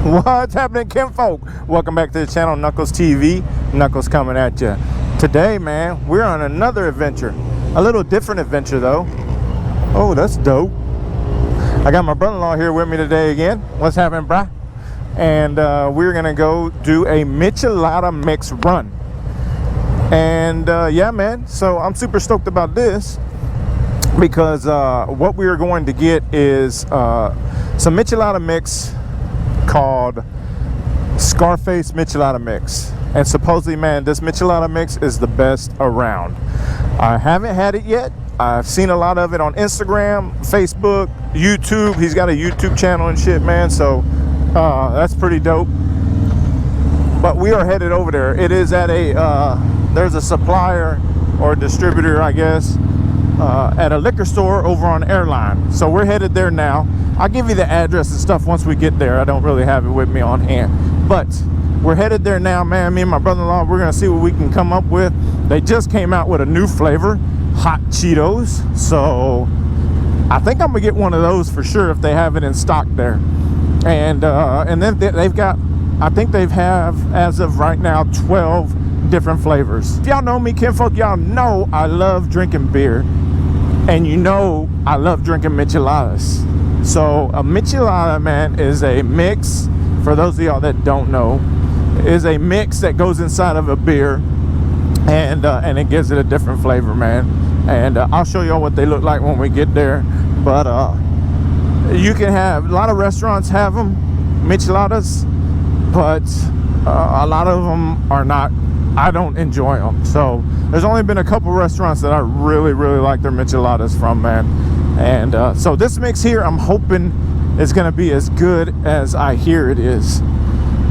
What's happening, kinfolk? Welcome back to the channel, Knuckles TV. Knuckles coming at you. Today, man, we're on another adventure. A little different adventure, though. Oh, that's dope. I got my brother-in-law here with me today again. What's happening, brah? And we're gonna go do a Michelada mix run. And yeah, man, so I'm super stoked about this because what we are going to get is some Michelada mix called Scarface Michelada mix. And supposedly, man, this Michelada mix is the best around. I haven't had it yet. I've seen a lot of it on Instagram, Facebook, YouTube. He's got a YouTube channel and shit, man, so that's pretty dope. But we are headed over there. It is at a there's a supplier or distributor, I guess, at a liquor store over on Airline. So we're headed there now. I'll give you the address and stuff once we get there. I don't really have it with me on hand, but we're headed there now, man. Me and my brother-in-law, we're gonna see what we can come up with. They just came out with a new flavor, hot Cheetos, so I think I'm gonna get one of those for sure if they have it in stock there. And then they've got, I think they have, as of right now, 12 different flavors. If y'all know me, kinfolk, y'all know I love drinking beer, and you know I love drinking micheladas. So a michelada, man, is a mix, for those of y'all that don't know, is a mix that goes inside of a beer, and it gives it a different flavor, man. And I'll show y'all what they look like when we get there. But you can have, a lot of restaurants have them, micheladas, but a lot of them are not. I don't enjoy them. So there's only been a couple restaurants that I really like their micheladas from, man. And so this mix here, I'm hoping it's gonna be as good as I hear it is.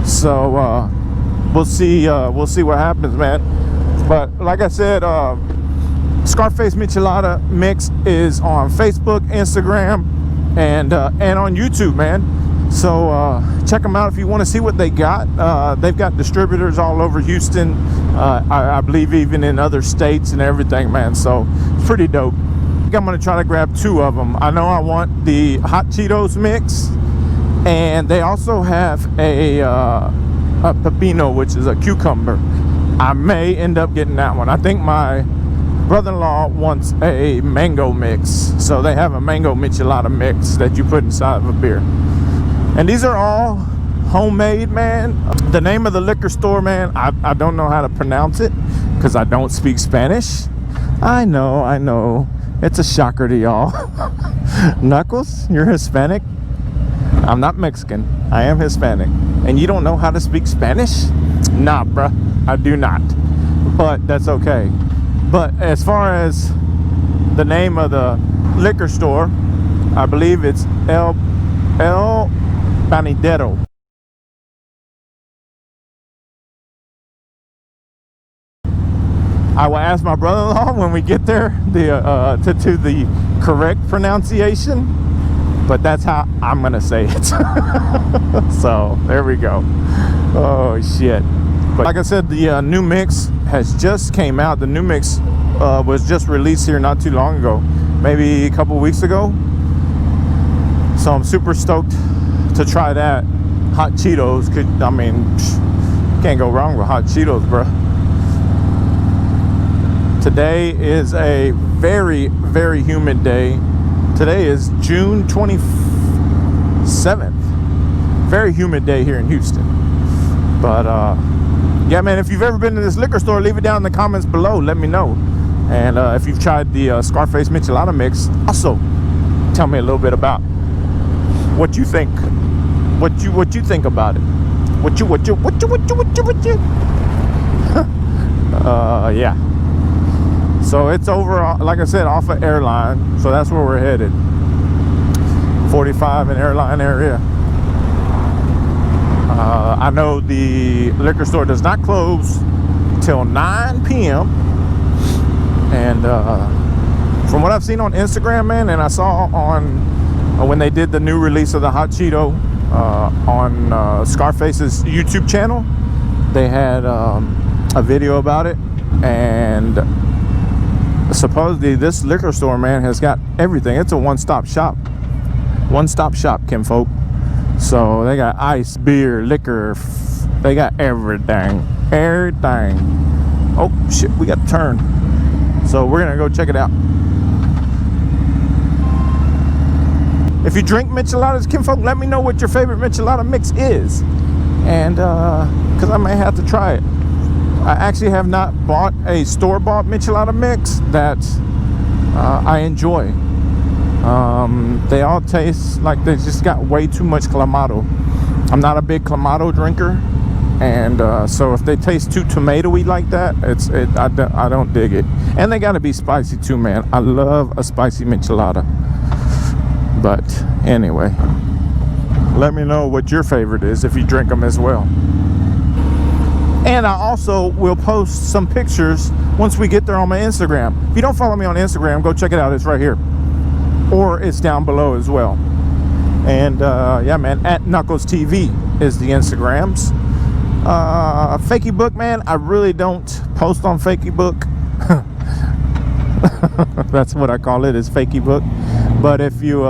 So we'll see what happens, man. But like I said, Scarface Michelada mix is on Facebook, Instagram, and on YouTube, man. So check them out if you want to see what they got. They've got distributors all over Houston, I believe even in other states and everything, man. So it's pretty dope. I think I'm gonna try to grab 2 of them. I know I want the hot Cheetos mix, and they also have a pepino, which is a cucumber. I may end up getting that one. I think my brother-in-law wants a mango mix, so they have a mango michelada mix that you put inside of a beer. And these are all homemade, man. The name of the liquor store, man, I don't know how to pronounce it because I don't speak Spanish. I know. It's a shocker to y'all. Knuckles, you're Hispanic? I'm not Mexican. I am Hispanic. And you don't know how to speak Spanish? Nah, bruh. I do not. But that's okay. But as far as the name of the liquor store, I believe it's El Panadero. I will ask my brother-in-law when we get there to the correct pronunciation, but that's how I'm gonna say it. So there we go. Oh shit. But like I said, the new mix has just came out. The new mix was just released here not too long ago, maybe a couple weeks ago. So I'm super stoked to try that. Hot Cheetos, I mean, can't go wrong with hot Cheetos, bro. Today is a very humid day. Today is June 27th. Very humid day here in Houston. But yeah, man, if you've ever been to this liquor store, leave it down in the comments below. Let me know. And if you've tried the Scarface Michelada mix, also tell me a little bit about what you think. What you think about it. What you yeah. So it's over, like I said, off of Airline. So that's where we're headed. 45 in Airline area. I know the liquor store does not close till 9 p.m. And from what I've seen on Instagram, man, and I saw on when they did the new release of the hot Cheeto on Scarface's YouTube channel, they had a video about it. And supposedly this liquor store, man, has got everything. It's a one-stop shop, kinfolk. So they got ice, beer, liquor. They got everything. Everything. Oh shit, we got to turn. So we're gonna go check it out. If you drink micheladas, kinfolk, let me know what your favorite michelada mix is. And because I may have to try it. I actually have not bought a store-bought michelada mix that I enjoy. They all taste like they just got way too much clamato. I'm not a big clamato drinker, and so if they taste too tomatoey like that, I don't dig it. And they gotta be spicy too, man. I love a spicy michelada. But anyway, let me know what your favorite is if you drink them as well. And I also will post some pictures once we get there on my Instagram. If you don't follow me on Instagram, go check it out. It's right here. Or it's down below as well. And yeah, man, at knucklestv is the Instagrams. Fakey Book, man, I really don't post on Fakey Book. That's what I call it, is Fakey Book. But if you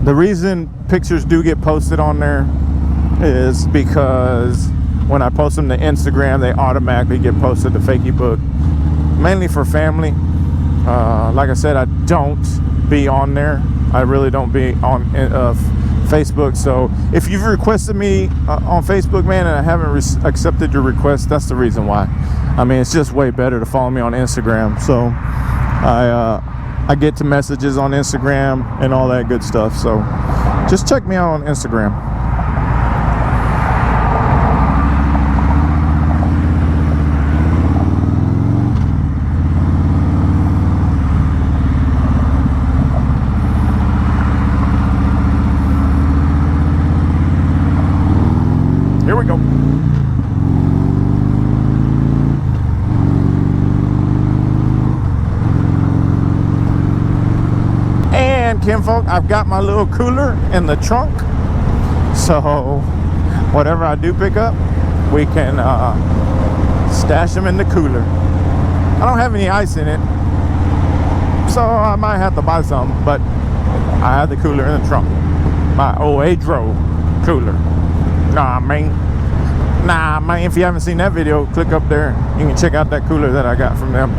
the reason pictures do get posted on there is because when I post them to Instagram, they automatically get posted to Fakey Book, mainly for family. Like I said, I don't be on there. I really don't be on Facebook. So if you've requested me on Facebook, man, and I haven't accepted your request, that's the reason why. I mean, it's just way better to follow me on Instagram. So I get to messages on Instagram and all that good stuff. So just check me out on Instagram. Here we go. And kinfolk, I've got my little cooler in the trunk. So whatever I do pick up, we can stash them in the cooler. I don't have any ice in it, so I might have to buy some, but I have the cooler in the trunk. My Oedro cooler. Nah, man, if you haven't seen that video, click up there. You can check out that cooler that I got from them.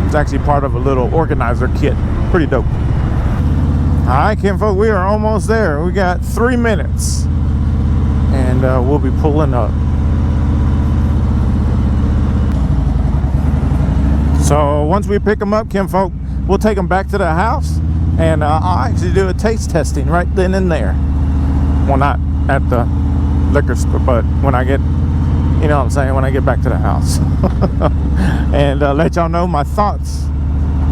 It's actually part of a little organizer kit. Pretty dope. Alright, kinfolk, we are almost there. We got 3 minutes. And we'll be pulling up. So once we pick them up, kinfolk, we'll take them back to the house. And I'll actually do a taste testing right then and there. Well, not at the liquor store, but when I get, you know what I'm saying, when I get back to the house. And let y'all know my thoughts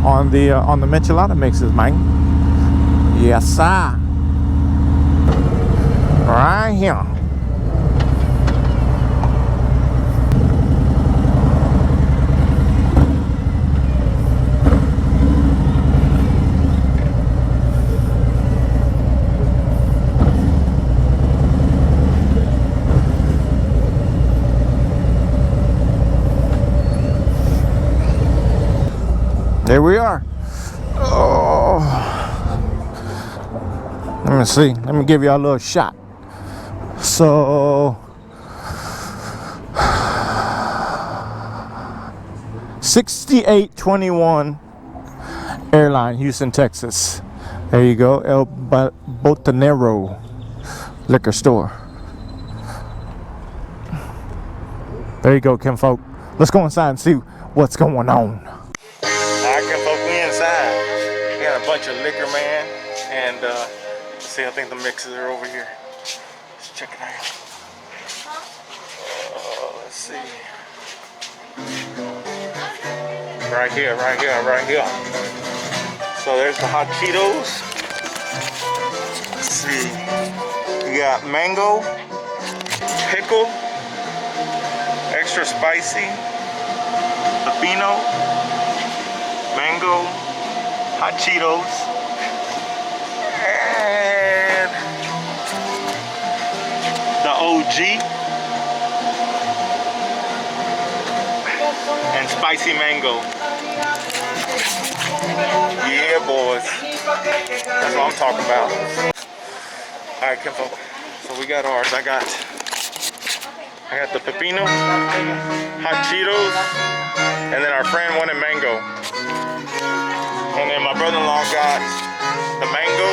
on the michelada mixes, man. Yes, sir. Right here. There we are. Oh, let me see. Let me give you a little shot. So 6821 Airline, Houston, Texas. There you go. El Botanero Liquor Store. There you go, kinfolk. Let's go inside and see what's going on. Alright, kinfolk, we inside. We got a bunch of liquor, man, and let's see, I think the mixes are over here. Let's check it out. Let's see. Right here, right here, right here. So there's the hot Cheetos. Let's see. We got mango, pickle, extra spicy, pepino, mango, hot Cheetos, and the OG, and spicy mango. Yeah, boys. That's what I'm talking about. Alright, kinfolk. So we got ours. I got the pepino, hot Cheetos, and then our friend wanted mango. And then my brother-in-law got the mango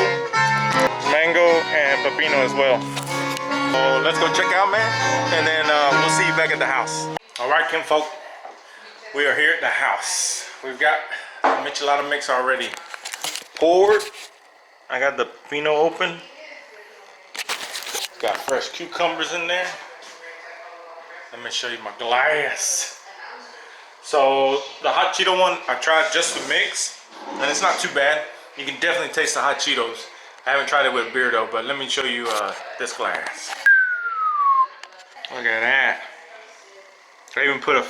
and pepino as well. So let's go check out, man, and then we'll see you back at the house. All right, kinfolk, we are here at the house. We've got the Michelada mix already poured. I got the pepino open. Got fresh cucumbers in there. Let me show you my glass. So the hot Cheeto one, I tried just the mix, and it's not too bad. You can definitely taste the hot Cheetos. I haven't tried it with beer though, but let me show you this glass. Look at that. I even put a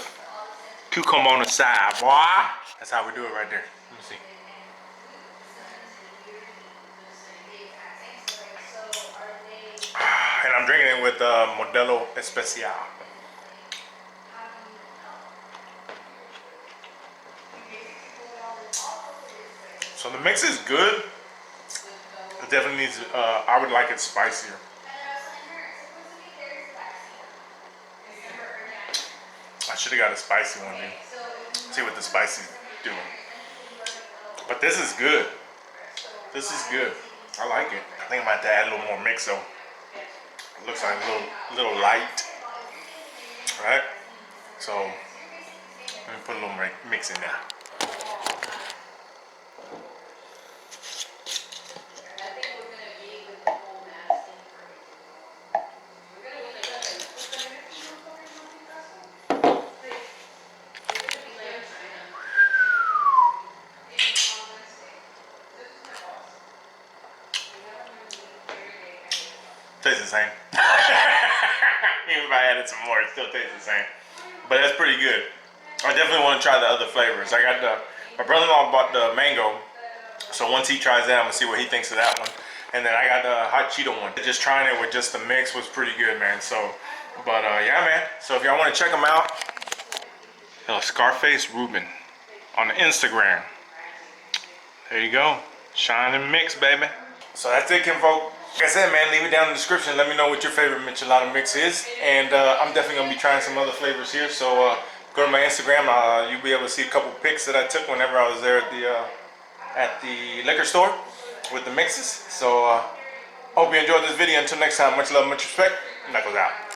cucumber on the side, boy. That's how we do it right there. Let me see. And I'm drinking it with Modelo Especial. So the mix is good. It definitely needs, I would like it spicier. I should have got a spicy one, dude. See what the spicy's doing. But this is good. This is good. I like it. I think I might have to add a little more mix though. It looks like a little light. Alright? So, let me put a little more mix in there. Tastes the same. Even if I added some more, it still tastes the same. But that's pretty good. I definitely want to try the other flavors. I got my brother-in-law bought the mango, so once he tries that, I'm gonna see what he thinks of that one. And then I got the hot Cheeto one. Just trying it with just the mix was pretty good, man. So, but yeah, man. So if y'all want to check them out, Scarface Ruben on the Instagram. There you go. Shine and mix, baby. So that's it, kinfolk. Like I said, man, leave it down in the description. Let me know what your favorite Michelada mix is. And I'm definitely going to be trying some other flavors here. So go to my Instagram. You'll be able to see a couple pics that I took whenever I was there at the liquor store with the mixes. So hope you enjoyed this video. Until next time, much love, much respect. Knuckles out.